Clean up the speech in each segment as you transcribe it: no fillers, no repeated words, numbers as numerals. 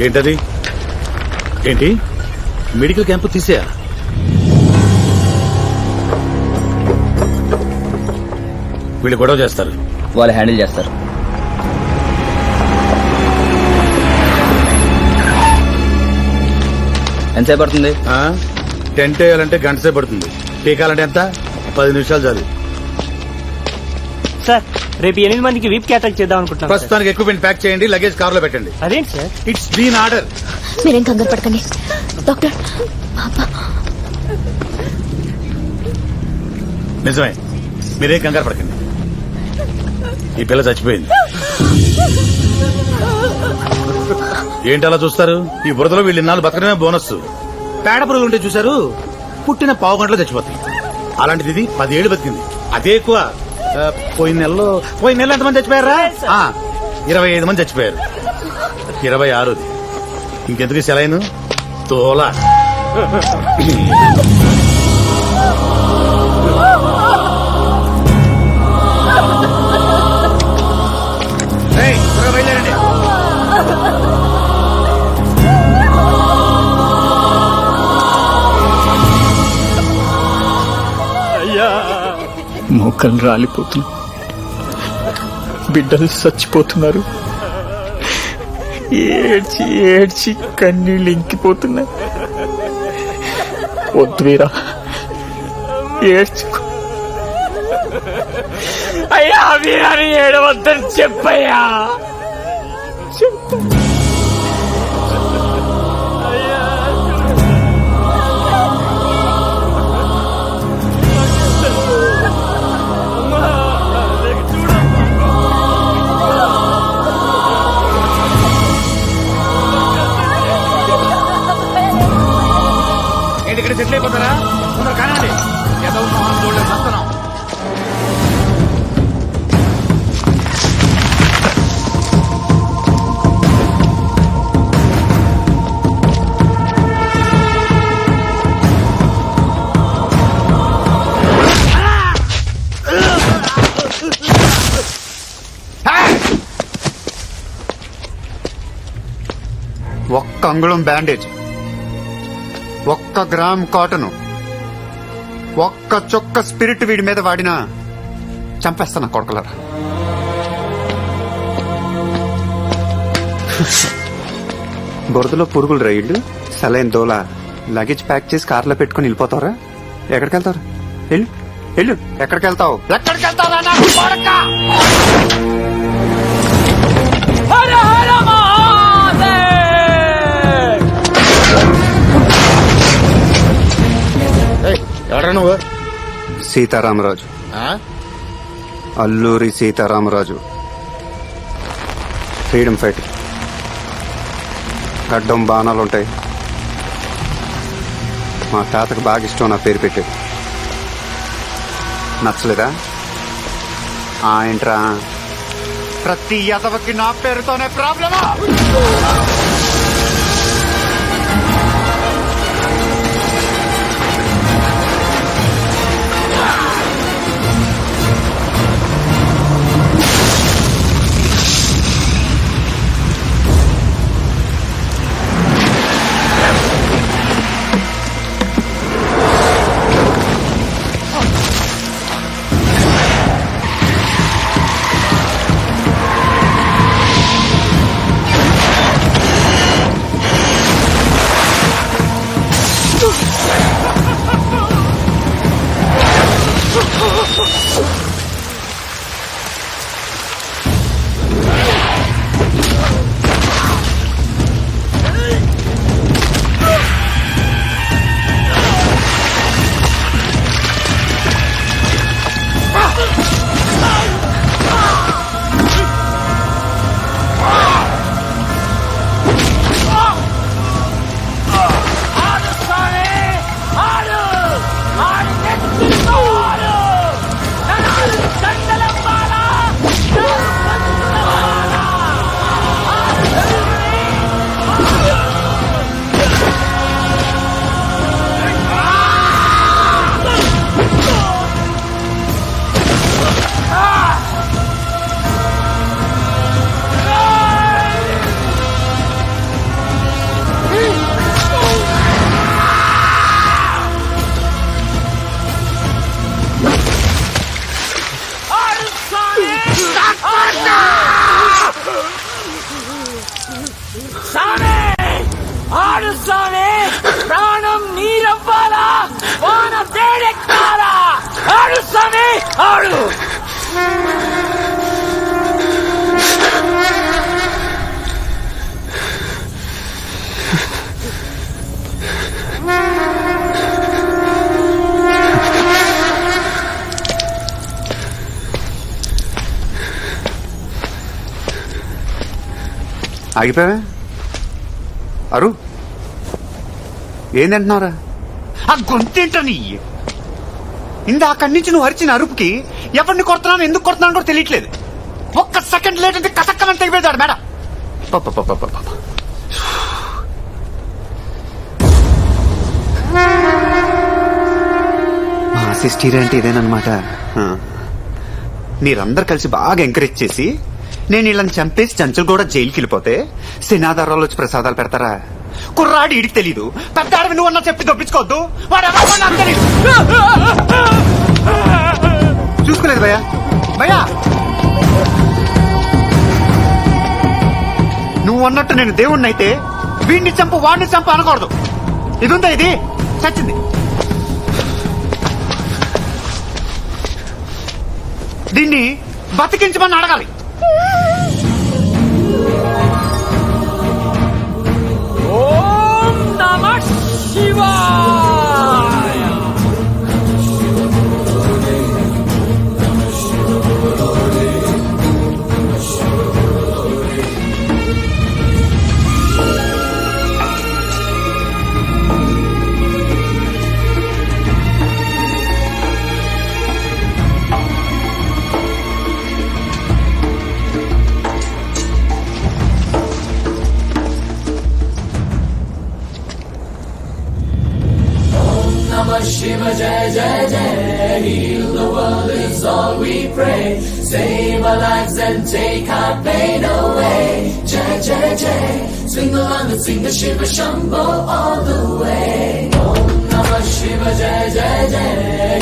ఏంటది? ఏంటి medical camp తీసేయా? వీళ్ళు గొడవ చేస్తారు, వాళ్ళు హ్యాండిల్ చేస్తారు. ఎంతసేపు పడుతుంది? టెంట్ వేయాలంటే గంట సేపు పడుతుంది, పీకాలంటే ఎంత? 10 నిమిషాలు చాలు. సార్ రేపు 8 మందికి వీప్ క్యాటల్ చేద్దాం అనుకుంటున్నాం. ప్రస్తుతానికి ఎక్విప్మెంట్ ప్యాక్ చేయండి, లగేజ్ కారులో పెట్టండి. అదేంటి సార్? It's been order. మీరేం కంగారు పడకండి డాక్టర్. నిజమే, మీరేం కంగారు పడకండి. ఈ పిల్ల చచ్చిపోయింది. ఏంటి అలా చూస్తారు? ఈ బురదలో వీళ్ళు ఇన్నాళ్ళు బతకడమే బోనస్. పేడ పురుగులు ఉంటే చూశారు, పుట్టిన పావు గంటలో చచ్చిపోతాయి. అలాంటిది ఇది 10 ఏళ్ళు బతికింది, అదే ఎక్కువ. పోయిన నెలలో ఎంతమంది చచ్చిపోయారా? 25 మంది చచ్చిపోయారు. 26ది ఇంకెందుకు సెలైను తోలా. బయలుదేరండి. మోకలు రాలిపోతున్నాయి, బిడ్డలు చచ్చిపోతున్నారు. ఏడ్చి ఏడ్చి కన్నీళ్ళు ఇంకిపోతున్నాయి. వద్దు వీరా, ఏడ్చుకో. అయ్యా వీరాని ఏడవద్దని చెప్పయ్యా, చెప్పు. ఇక్కడ సెటిల్ అయిపోతారా? కానండి, ఏదో మొహం చూడలేదు వస్తున్నాం. ఒక్క అంగుళం బ్యాండేజ్, 1 గ్రామ్ కాటను, 1 చుక్క స్పిరిట్ వీడి మీద వాడినా చంపేస్తాను కొడకలరా. బురదలో పురుగులు రైళ్లు, సలైన్ దోల, లగేజ్ ప్యాక్ చేసి కార్లో పెట్టుకుని వెళ్ళిపోతావరా? ఎక్కడికి వెళ్తారు? వెళ్ళు వెళ్ళు. ఎక్కడికి వెళ్తావు? ఎక్కడికి వెళ్తావా నాకు కొడక? ఎవరా నువ్వు? సీతారామరాజు, అల్లూరి సీతారామరాజు. Freedom fight. గడ్డం బాణాలుంటాయి. మా తాతకు బాగా ఇష్టం నా పేరు పెట్టేది. నచ్చలేదా? ఏంట్రా, ప్రతి యదవకి నా పేరుతోనే ప్రాబ్లమా? ఆగిపోయావే అరు ఏందంటున్నారా ఆ గొంతేంటని ఇందాక నుంచి నువ్వు అరిచిన అరుపుకి ఎవరిని కొడుతున్నాను ఎందుకు కొడుతున్నాను కూడా తెలియట్లేదు. ఒక్క సెకండ్ లేట్ అంటే కసక్కమని తెగిపోతాడు మేడం. మా అసిస్టీర్ అంటే ఇదేనమాట. మీరందరు కలిసి బాగా ఎంకరేజ్ చేసి నేను వీళ్ళని చంపేసి చంచలు కూడా జైలుకి వెళ్ళిపోతే సినాదారాలు వచ్చి ప్రసాదాలు పెడతారా? కుర్రాడి ఇడికి తెలీదు, పెద్ద ఆడవి నువ్వన్నా చెప్పి దొప్పించుకోవద్దు. వాడు ఎవరో నాకు తెలీదు. చూసుకోలేదు భయ్యా భయ్యా, నువ్వు అన్నట్టు నేను దేవుణ్ణి అయితే వీడిని చంపు వాడిని చంపు అనకూడదు. ఇది ఉందా, ఇది చచ్చింది. దీన్ని బతికించమని అడగాలి. ఓం నమః శివాయ. Shiva Jai Jai Jai, heal the world is all we pray. Save our lives and take our pain away. Jai Jai Jai, swing along and sing the Shiva Shambho all the way. Om Namah Shiva Jai Jai Jai,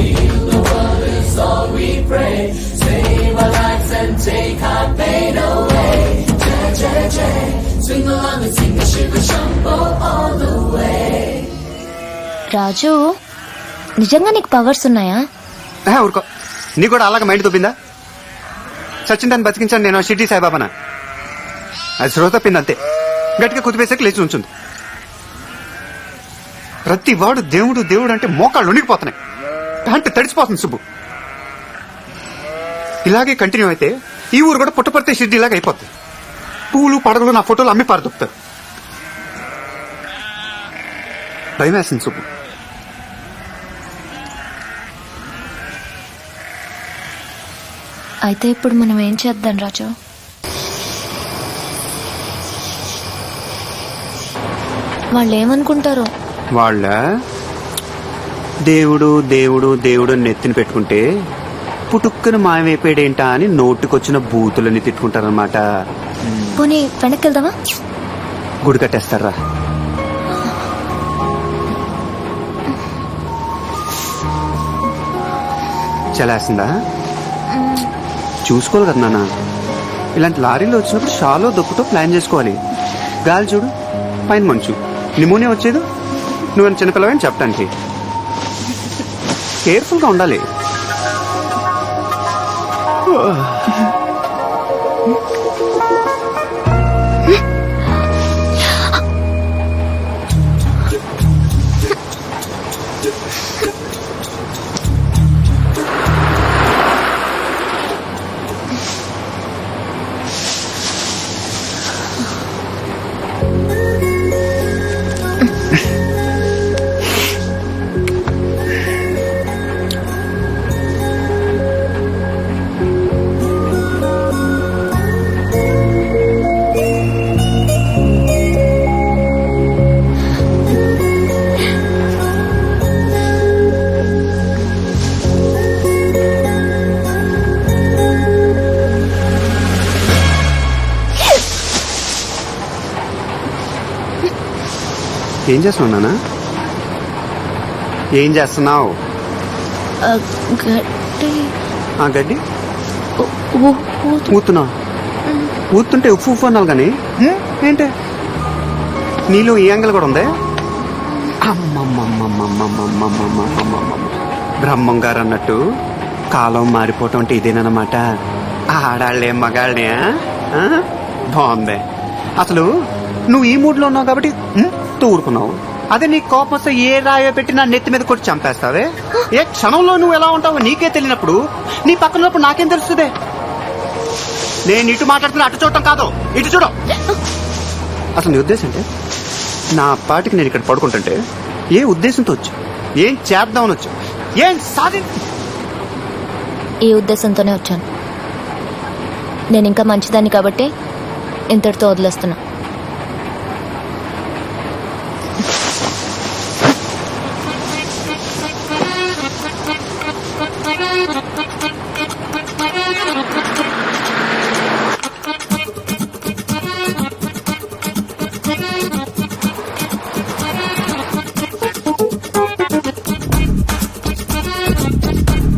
heal the world is all we pray. Save our lives and take our pain away. Jai Jai Jai, swing along and sing the Shiva Shambho all the way. రాజు, నిజంగా నీకు powers ఉన్నాయా? ఊరుకో, నీ కూడా అలాగ mind తొప్పిందా? సచిందాన్ని బతికించాను నేను షిర్డీ సాయిబాబానా? అది శ్రోత తప్పింది అంతే. గట్టిగా కుదిపేసాక లేచి ఉంచుంది. ప్రతి వాడు దేవుడు దేవుడు అంటే మోకాళ్ళు ఉనికిపోతున్నాయి, ప్యాంటు తడిచిపోతుంది. సుబ్బు, ఇలాగే కంటిన్యూ అయితే ఈ ఊరు కూడా పుట్టపడితే షిర్డీ ఇలాగ అయిపోతుంది. పూలు పడగలు నా ఫోటోలు అమ్మి పారదొక్కుతారు. భయం వేస్తుంది సుబ్బు. అయితే ఇప్పుడు మనం ఏం చేద్దాం రాజు? వాళ్ళు ఏమనుకుంటారో? వాళ్ళ దేవుడు దేవుడు దేవుడు నెత్తిని పెట్టుకుంటే పుట్టుక్కున మాయమైపోయాడేంటా అని నోటికొచ్చిన బూతులని తిట్టుకుంటారనమాట. పోనీ వెనక్కి వెళ్దామా? గుడి కట్టేస్తారా? చలేస్తుందా? చూసుకోవాలి కదా నాన్న. ఇలాంటి లారీలో వచ్చినప్పుడు షాలో దొక్కుతో ప్లాన్ చేసుకోవాలి. గాలి చూడు, పైన మంచు, నిమోనియా వచ్చేది. నువ్వు చిన్నపిల్లవని చెప్పడానికి కేర్ఫుల్గా ఉండాలి. ఏం చేస్తున్నావు నాన్న? ఏం చేస్తున్నావు? గడ్డి ఊతున్నావు. ఊతుంటే ఉప్పు ఉప్పు అన్నావు కానీ ఏంటే నీలో ఈ యాంగిల్ కూడా ఉంది. బ్రహ్మం గారు అన్నట్టు కాలం మారిపోవటం అంటే ఇదేనమాట. ఆడాళ్లే మగాళ్ళే. బాగుంది. అసలు నువ్వు ఈ మూడ్ లో ఉన్నావు కాబట్టి ఊరుకున్నావు. అదే నీ కోపం వస్తే ఏ రాయో పెట్టి నా నెత్తి మీద కొట్టి చంపేస్తావే. ఏ క్షణంలో నువ్వు ఎలా ఉంటావో నీకే తెలియనప్పుడు నీ పక్కన ఉన్నప్పుడు నాకేం తెలుస్తుంది? నేను ఇటు మాట్లాడుతున్నా, అటు చూడటం కాదు, ఇటు చూడు. అసలు నీ ఉద్దేశం అంటే నా పాటికి నేను ఇక్కడ పడుకుంటుంటే ఏ ఉద్దేశంతో వచ్చా? ఏం చేద్దామని వచ్చా? ఏం సాధి ఈ ఉద్దేశంతోనే వచ్చాను. నేను ఇంకా మంచిదాన్ని కాబట్టి ఇంతటితో వదిలేస్తున్నా.